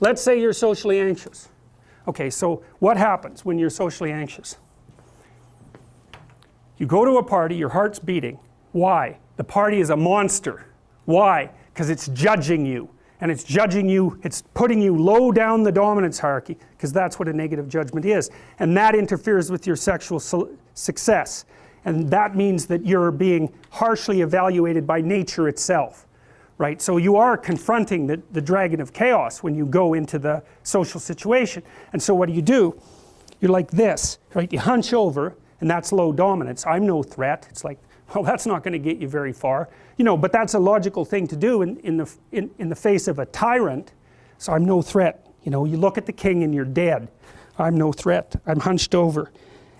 let's say you're socially anxious. Okay, so what happens when you're socially anxious? You go to a party, your heart's beating. Why? The party is a monster. Why? Because it's judging you. And it's judging you, it's putting you low down the dominance hierarchy, because that's what a negative judgment is. And that interferes with your sexual success. And that means that you're being harshly evaluated by nature itself. Right? So you are confronting the dragon of chaos when you go into the social situation. And so what do? You're like this, right? You hunch over, and that's low dominance. I'm no threat. It's like, well, that's not going to get you very far. You know, but that's a logical thing to do in the face of a tyrant. So I'm no threat. You know, you look at the king and you're dead. I'm no threat. I'm hunched over.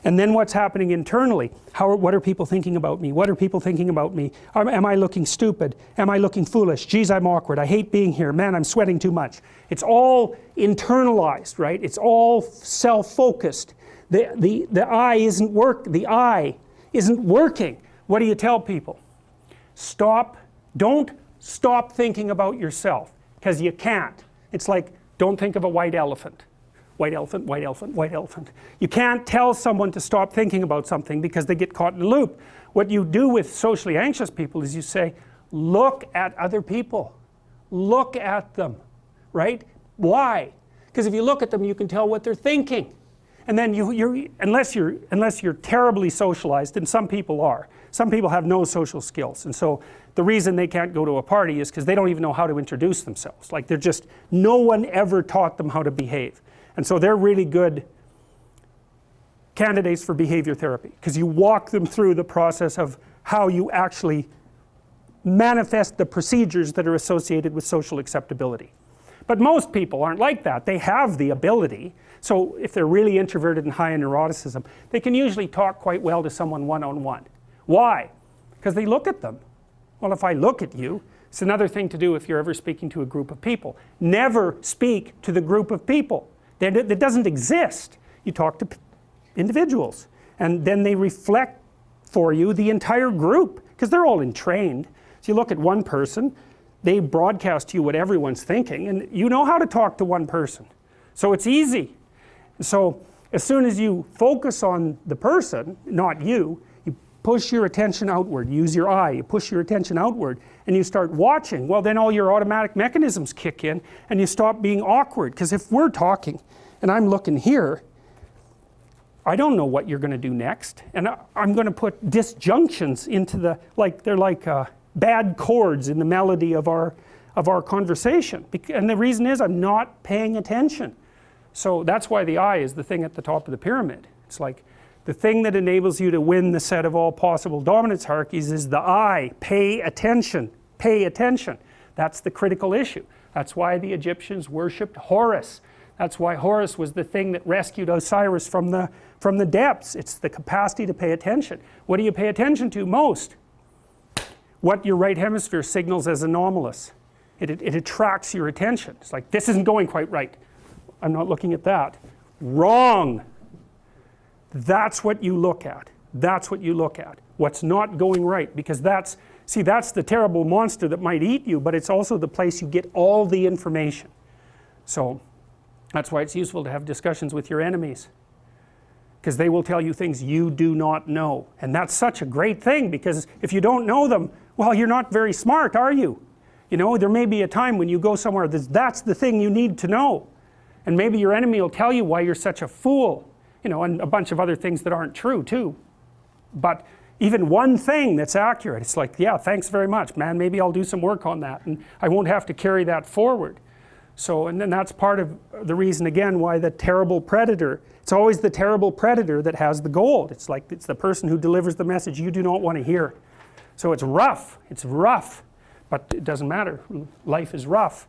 And then what's happening internally? What are people thinking about me? What are people thinking about me? Am I looking stupid? Am I looking foolish? Geez, I'm awkward. I hate being here. Man, I'm sweating too much. It's all internalized, right? It's all self-focused. The eye isn't working. What do you tell people? Don't stop thinking about yourself, because you can't. It's like, don't think of a white elephant. White elephant, white elephant, white elephant. You can't tell someone to stop thinking about something because they get caught in a loop. What you do with socially anxious people is you say, look at other people. Look at them, right? Why? Because if you look at them, you can tell what they're thinking. And then unless you're terribly socialized, and some people are. Some people have no social skills, and so the reason they can't go to a party is because they don't even know how to introduce themselves. Like no one ever taught them how to behave. And so they're really good candidates for behavior therapy, because you walk them through the process of how you actually manifest the procedures that are associated with social acceptability. But most people aren't like that. They have the ability. So if they're really introverted and high in neuroticism, they can usually talk quite well to someone one-on-one. Why? Because they look at them. Well, if I look at you, it's another thing to do if you're ever speaking to a group of people. Never speak to the group of people. That doesn't exist. You talk to individuals, and then they reflect for you the entire group, because they're all entrained. So you look at one person, they broadcast to you what everyone's thinking, and you know how to talk to one person. So it's easy. So as soon as you focus on the person, not you, you push your attention outward, use your eye, you push your attention outward, and you start watching. Well, then all your automatic mechanisms kick in, and you stop being awkward. Because if we're talking and I'm looking here, I don't know what you're going to do next, and I'm going to put disjunctions into they're like bad chords in the melody of our conversation. And the reason is I'm not paying attention. So that's why the eye is the thing at the top of the pyramid. It's like the thing that enables you to win the set of all possible dominance hierarchies is the eye. Pay attention. Pay attention. That's the critical issue. That's why the Egyptians worshipped Horus. That's why Horus was the thing that rescued Osiris from the depths. It's the capacity to pay attention. What do you pay attention to most? What your right hemisphere signals as anomalous. It attracts your attention. It's like, this isn't going quite right. I'm not looking at that. Wrong. That's what you look at. That's what you look at. What's not going right, because that's the terrible monster that might eat you, but it's also the place you get all the information. So that's why it's useful to have discussions with your enemies, because they will tell you things you do not know. And that's such a great thing, because if you don't know them, well, you're not very smart, are you? You know, there may be a time when you go somewhere that's the thing you need to know. And maybe your enemy will tell you why you're such a fool, you know, and a bunch of other things that aren't true too. But even one thing that's accurate, it's like, yeah, thanks very much, man, maybe I'll do some work on that, and I won't have to carry that forward. So, and then that's part of the reason, again, why the terrible predator, it's always the terrible predator that has the gold. It's like, it's the person who delivers the message you do not want to hear. So it's rough, but it doesn't matter. Life is rough.